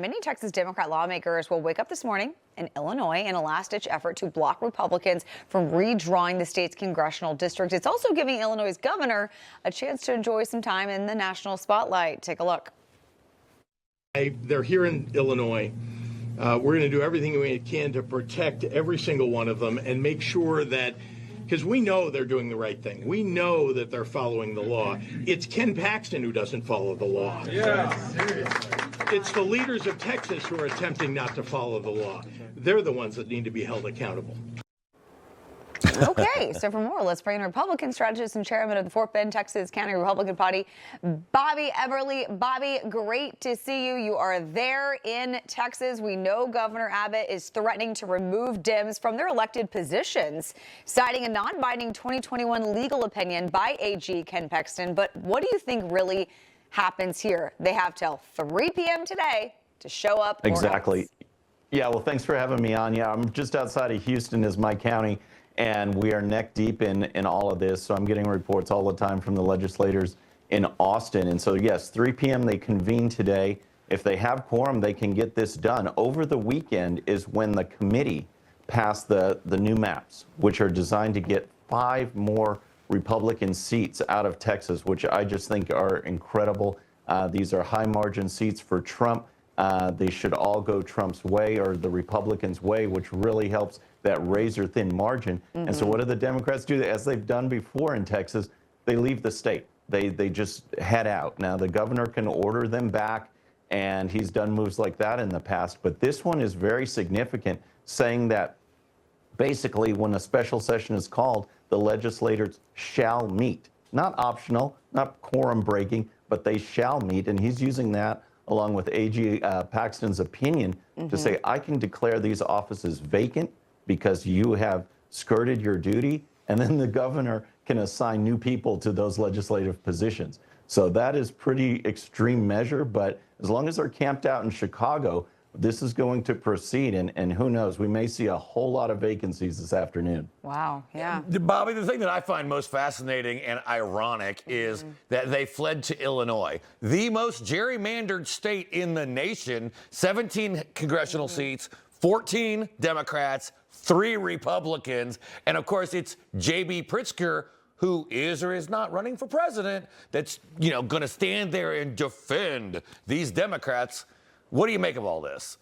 many Texas Democrat lawmakers will wake up this morning in Illinois in a last-ditch effort to block Republicans from redrawing the state's congressional district. It's also giving Illinois' governor a chance to enjoy some time in the national spotlight. Take a look. They're here in Illinois. We're going to do everything we can to protect every single one of them and make sure that, because we know they're doing the right thing. We know that they're following the law. It's Ken Paxton who doesn't follow the law. Yeah. It's the leaders of Texas who are attempting not to follow the law. They're the ones that need to be held accountable. Okay, so for more, let's bring in Republican strategist and chairman of the Fort Bend, Texas County Republican Party, Bobby Eberle. Bobby, great to see you. You are there in Texas. We know Governor Abbott is threatening to remove Dems from their elected positions, citing a non-binding 2021 legal opinion by AG Ken Paxton. But what do you think really happens here? They have till 3 p.m. today to show up. Exactly. Yeah, well, thanks for having me on. Yeah, I'm just outside of Houston is my county, and we are neck deep in all of this. So I'm getting reports all the time from the legislators in Austin. And so, yes, 3 p.m. they convene today. If they have quorum, they can get this done. Over the weekend is when the committee passed the new maps, which are designed to get 5 more Republican seats out of Texas, which I just think are incredible. These are high margin seats for Trump. They should all go Trump's way or the Republicans' way, which really helps that razor thin margin. Mm-hmm. And so what do the Democrats do? As they've done before in Texas, they leave the state. They just head out. Now, the governor can order them back, and he's done moves like that in the past. But this one is very significant, saying that basically when a special session is called, the legislators shall meet. Not optional, not quorum breaking, but they shall meet. And he's using that along with AG Paxton's opinion to say, I can declare these offices vacant because you have skirted your duty, and then the governor can assign new people to those legislative positions. So that is pretty extreme measure, but as long as they're camped out in Chicago, this is going to proceed, and who knows, we may see a whole lot of vacancies this afternoon. Wow, yeah. Bobby, the thing that I find most fascinating and ironic is that they fled to Illinois, the most gerrymandered state in the nation, 17 congressional seats, 14 Democrats, 3 Republicans, and of course it's J.B. Pritzker, who is or is not running for president, that's, going to stand there and defend these Democrats. What do you make of all this?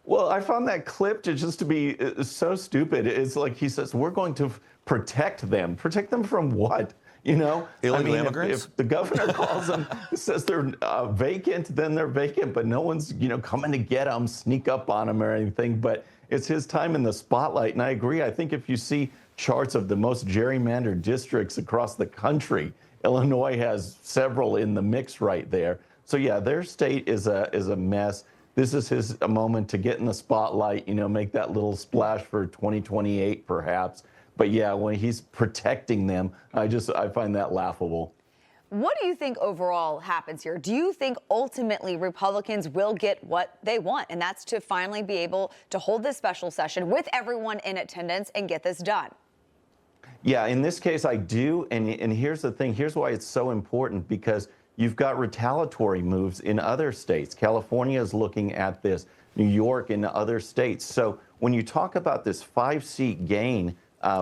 Well, I found that clip to be so stupid. It's like he says, we're going to protect them. Protect them from what? Illegal immigrants? If the governor calls them, says they're vacant, then they're vacant, but no one's, coming to get them, sneak up on them or anything. But it's his time in the spotlight. And I agree. I think if you see charts of the most gerrymandered districts across the country, Illinois has several in the mix right there. So yeah, their state is a mess. This is his moment to get in the spotlight, make that little splash for 2028 perhaps. But yeah, when he's protecting them, I find that laughable. What do you think overall happens here? Do you think ultimately Republicans will get what they want, and that's to finally be able to hold this special session with everyone in attendance and get this done? Yeah, in this case, I do. And here's the thing. Here's why it's so important, because you've got retaliatory moves in other states. California is looking at this, New York and other states. So when you talk about this 5-seat gain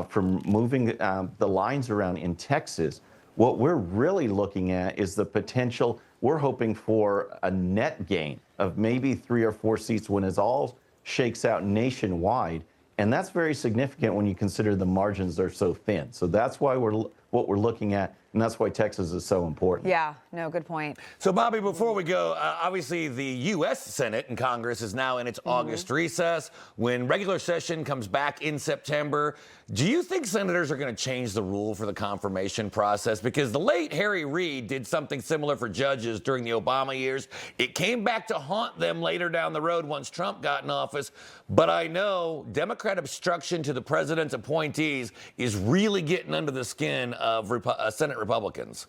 from moving the lines around in Texas, what we're really looking at is the potential. We're hoping for a net gain of maybe 3 or 4 seats when it all shakes out nationwide. And that's very significant when you consider the margins are so thin. So that's why what we're looking at, and that's why Texas is so important. Yeah, no, good point. So, Bobby, before we go, obviously the U.S. Senate and Congress is now in its August recess. When regular session comes back in September, do you think senators are going to change the rule for the confirmation process? Because the late Harry Reid did something similar for judges during the Obama years. It came back to haunt them later down the road once Trump got in office. But I know Democrat obstruction to the president's appointees is really getting under the skin of Senate Republicans.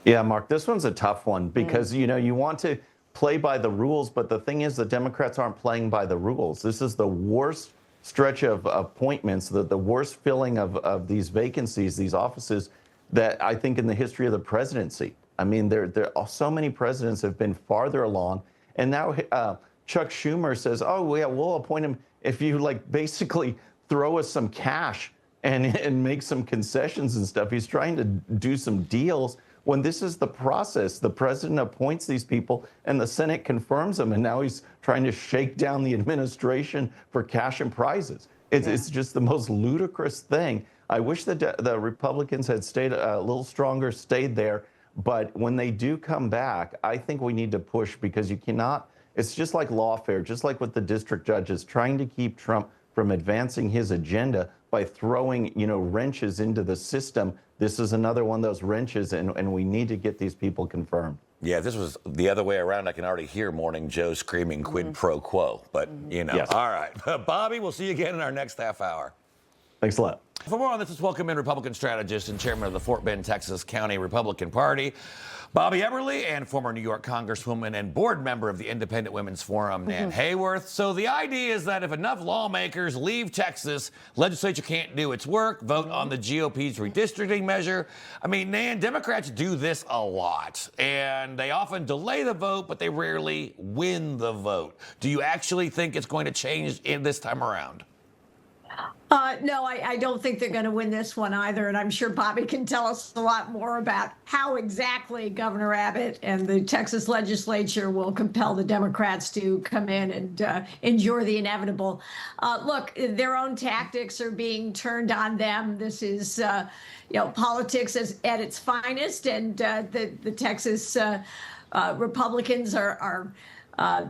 Yeah, Mark, this one's a tough one because, you want to play by the rules, but the thing is the Democrats aren't playing by the rules. This is the worst stretch of appointments, the worst filling of these vacancies, these offices, that I think in the history of the presidency. I mean, there so many presidents have been farther along, and now Chuck Schumer says, oh, yeah, we'll appoint him if you like basically throw us some cash and make some concessions and stuff. He's trying to do some deals when this is the process. The president appoints these people and the Senate confirms them, and now he's trying to shake down the administration for cash and prizes. It's just the most ludicrous thing. I wish that the Republicans had stayed a little stronger, stayed there. But when they do come back, I think we need to push, because you cannot, it's just like lawfare, just like with the district judges, trying to keep Trump from advancing his agenda by throwing, wrenches into the system. This is another one of those wrenches, and we need to get these people confirmed. Yeah, if this was the other way around, I can already hear Morning Joe screaming quid pro quo. But, Yes. All right. Bobby, we'll see you again in our next half hour. Thanks a lot. For more on this, let's welcome in Republican strategist and chairman of the Fort Bend, Texas County Republican Party, Bobby Eberle, and former New York Congresswoman and board member of the Independent Women's Forum, Nan Hayworth. So the idea is that if enough lawmakers leave Texas, legislature can't do its work, vote on the GOP's redistricting measure. I mean, Nan, Democrats do this a lot, and they often delay the vote, but they rarely win the vote. Do you actually think it's going to change in this time around? No, I don't think they're going to win this one either. And I'm sure Bobby can tell us a lot more about how exactly Governor Abbott and the Texas legislature will compel the Democrats to come in and endure the inevitable. Look, their own tactics are being turned on them. This is, politics at its finest. And the Texas Republicans are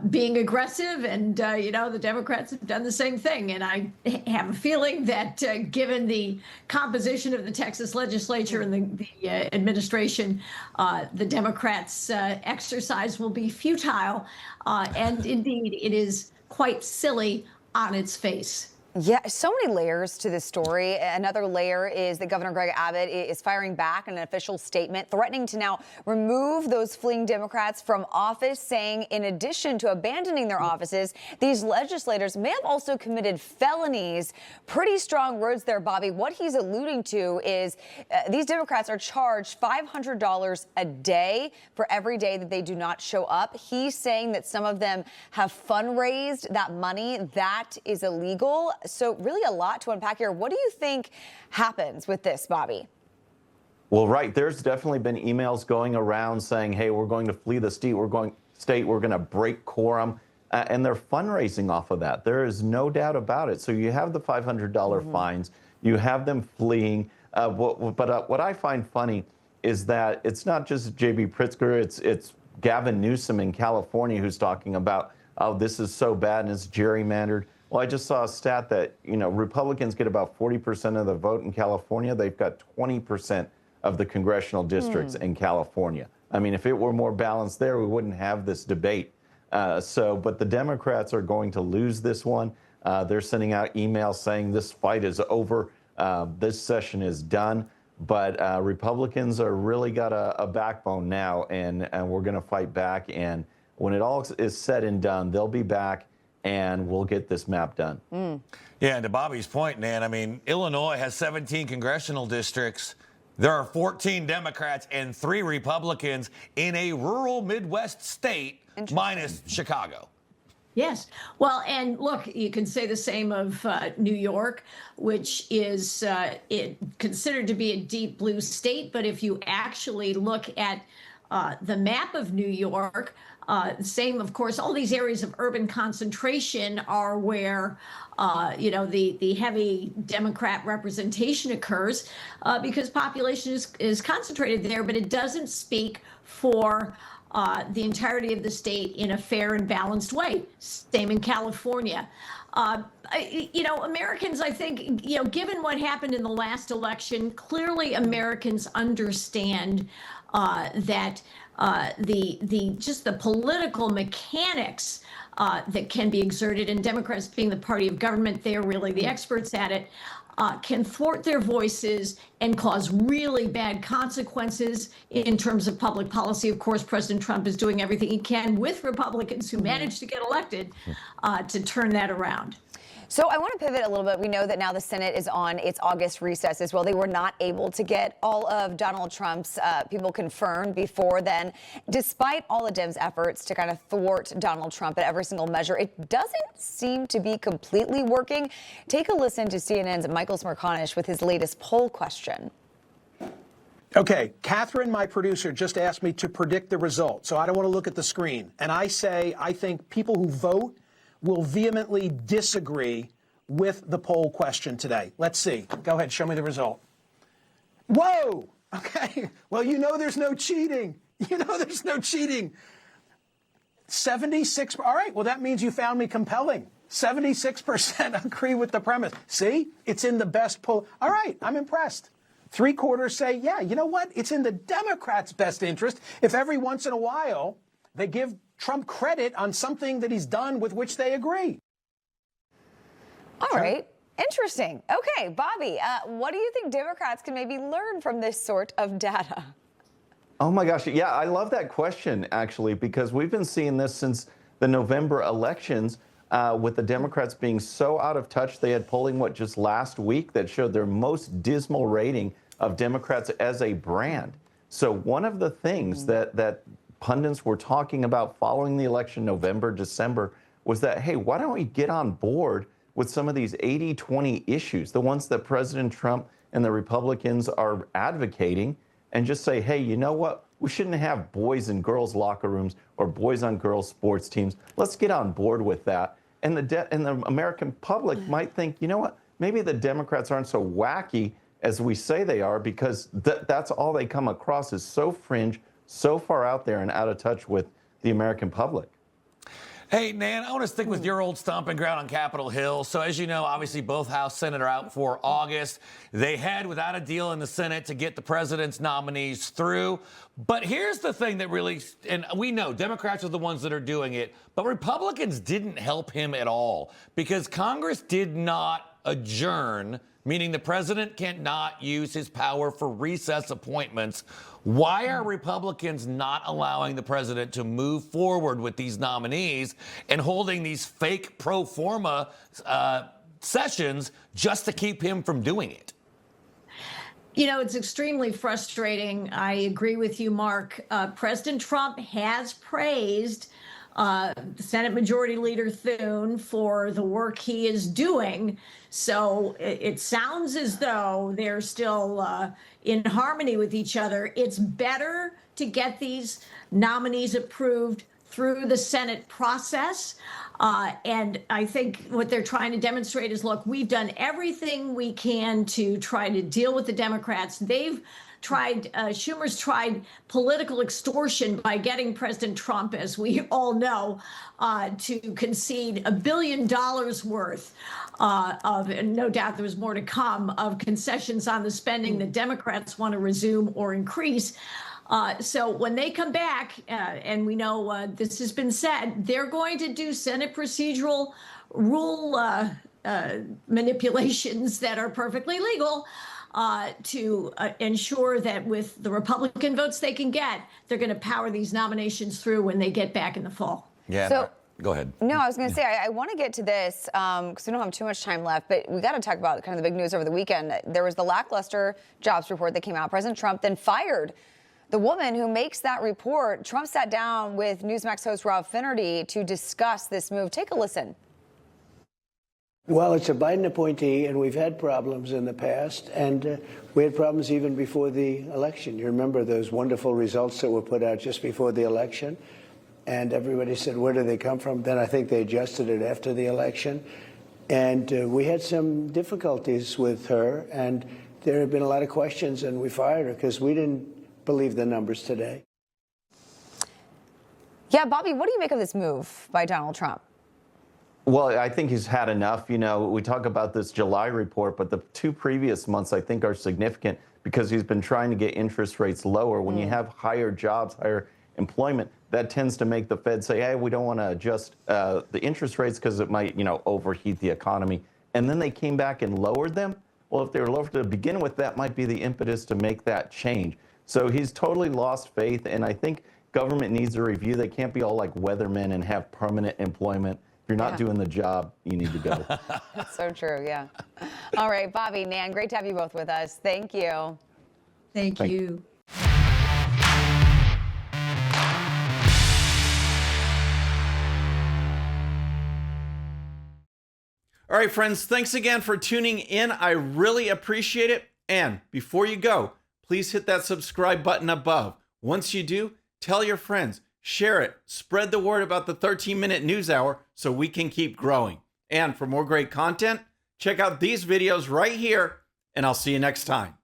being aggressive, and the Democrats have done the same thing. And I have a feeling that given the composition of the Texas legislature and the administration, the Democrats' exercise will be futile, and indeed it is quite silly on its face. Yeah, so many layers to this story. Another layer is that Governor Greg Abbott is firing back in an official statement, threatening to now remove those fleeing Democrats from office, saying in addition to abandoning their offices, these legislators may have also committed felonies. Pretty strong words there, Bobby. What he's alluding to is these Democrats are charged $500 a day for every day that they do not show up. He's saying that some of them have fundraised that money. That is illegal. So really a lot to unpack here. What do you think happens with this, Bobby? Well, right. There's definitely been emails going around saying, hey, we're going to flee the state. We're going to break quorum. And they're fundraising off of that. There is no doubt about it. So you have the $500 fines. You have them fleeing. But what I find funny is that it's not just J.B. Pritzker. It's Gavin Newsom in California who's talking about, oh, this is so bad and it's gerrymandered. Well, I just saw a stat that, Republicans get about 40% of the vote in California. They've got 20% of the congressional districts in California. I mean, if it were more balanced there, we wouldn't have this debate. But the Democrats are going to lose this one. They're sending out emails saying this fight is over. This session is done. But Republicans are really got a backbone now, and we're going to fight back. And when it all is said and done, they'll be back, and we'll get this map done. Yeah, and to Bobby's point, Nan, I mean, Illinois has 17 congressional districts. There are 14 Democrats and 3 Republicans in a rural Midwest state, minus Chicago. Yes. Well, and look, you can say the same of New York, which is considered to be a deep blue state. But if you actually look at the map of New York, same, of course, all these areas of urban concentration are where, the heavy Democrat representation occurs because population is concentrated there, but it doesn't speak for the entirety of the state in a fair and balanced way. Same in California. Americans, I think, given what happened in the last election, clearly Americans understand that the political mechanics that can be exerted, and Democrats being the party of government, they're really the experts at it, can thwart their voices and cause really bad consequences in terms of public policy. Of course, President Trump is doing everything he can with Republicans who managed to get elected to turn that around. So I want to pivot a little bit. We know that now the Senate is on its August recess as well. They were not able to get all of Donald Trump's people confirmed before then. Despite all of Dems' efforts to kind of thwart Donald Trump at every single measure, it doesn't seem to be completely working. Take a listen to CNN's Michael Smerconish with his latest poll question. Okay, Catherine, my producer, just asked me to predict the result, so I don't want to look at the screen. And I say I think people who vote will vehemently disagree with the poll question today. Let's see. Go ahead, show me the result. Whoa! Okay, well, you know there's no cheating. You know there's no cheating. 76, all right, well, that means you found me compelling. 76% agree with the premise. See, it's in the best poll. All right, I'm impressed. 3/4 say, yeah, you know what? It's in the Democrats' best interest if every once in a while they give Trump credit on something that he's done with which they agree. All right. Interesting. Okay, Bobby, what do you think Democrats can maybe learn from this sort of data? Oh my gosh, yeah, I love that question, actually, because we've been seeing this since the November elections with the Democrats being so out of touch. They had polling, just last week that showed their most dismal rating of Democrats as a brand. So one of the things that pundits were talking about following the election, November, December, was that, hey, why don't we get on board with some of these 80-20 issues, the ones that President Trump and the Republicans are advocating, and just say, hey, you know what? We shouldn't have boys in girls' locker rooms or boys on girls' sports teams. Let's get on board with that. And the American public might think, you know what? Maybe the Democrats aren't so wacky as we say they are, because that's all they come across is so fringe, so far out there and out of touch with the American public. Hey, Nan, I want to stick with your old stomping ground on Capitol Hill. So as you know, obviously both House Senate are out for August. They had without a deal in the Senate to get the president's nominees through. But here's the thing that really, and we know Democrats are the ones that are doing it, but Republicans didn't help him at all because Congress did not adjourn, meaning the president cannot use his power for recess appointments. Why are Republicans not allowing the president to move forward with these nominees and holding these fake pro forma sessions just to keep him from doing it? You know, it's extremely frustrating. I agree with you, Mark. President Trump has praised Senate Majority Leader Thune for the work he is doing. So it sounds as though they're still in harmony with each other. It's better to get these nominees approved through the Senate process. And I think what they're trying to demonstrate is, look, we've done everything we can to try to deal with the Democrats. They've tried, Schumer's tried political extortion by getting President Trump, as we all know, to concede $1 billion worth of, and no doubt there was more to come, of concessions on the spending the Democrats want to resume or increase. So when they come back, and we know this has been said, they're going to do Senate procedural rule manipulations that are perfectly legal to ensure that with the Republican votes they can get, they're going to power these nominations through when they get back in the fall. Yeah. So, go ahead. No, I was going to say, I want to get to this because we don't have too much time left, but we got to talk about kind of the big news over the weekend. There was the lackluster jobs report that came out. President Trump then fired the woman who makes that report. Trump sat down with Newsmax host Rob Finnerty to discuss this move. Take a listen. Well, it's a Biden appointee, and we've had problems in the past, and we had problems even before the election. You remember those wonderful results that were put out just before the election, and everybody said, where do they come from? Then I think they adjusted it after the election, and we had some difficulties with her, and there have been a lot of questions, and we fired her because we didn't believe the numbers today. Yeah, Bobby, what do you make of this move by Donald Trump? Well, I think he's had enough. You know, we talk about this July report, but the 2 previous months, I think, are significant because he's been trying to get interest rates lower. When you have higher jobs, higher employment, that tends to make the Fed say, hey, we don't want to adjust the interest rates because it might, overheat the economy. And then they came back and lowered them. Well, if they were lower to begin with, that might be the impetus to make that change. So he's totally lost faith, and I think government needs a review. They can't be all like weathermen and have permanent employment. If you're not doing the job, you need to go. That's so true, yeah. All right, Bobby, Nan, great to have you both with us. Thank you. Thank you. All right, friends, thanks again for tuning in. I really appreciate it. And before you go, please hit that subscribe button above. Once you do, tell your friends, share it, spread the word about the 13-minute news hour so we can keep growing. And for more great content, check out these videos right here, and I'll see you next time.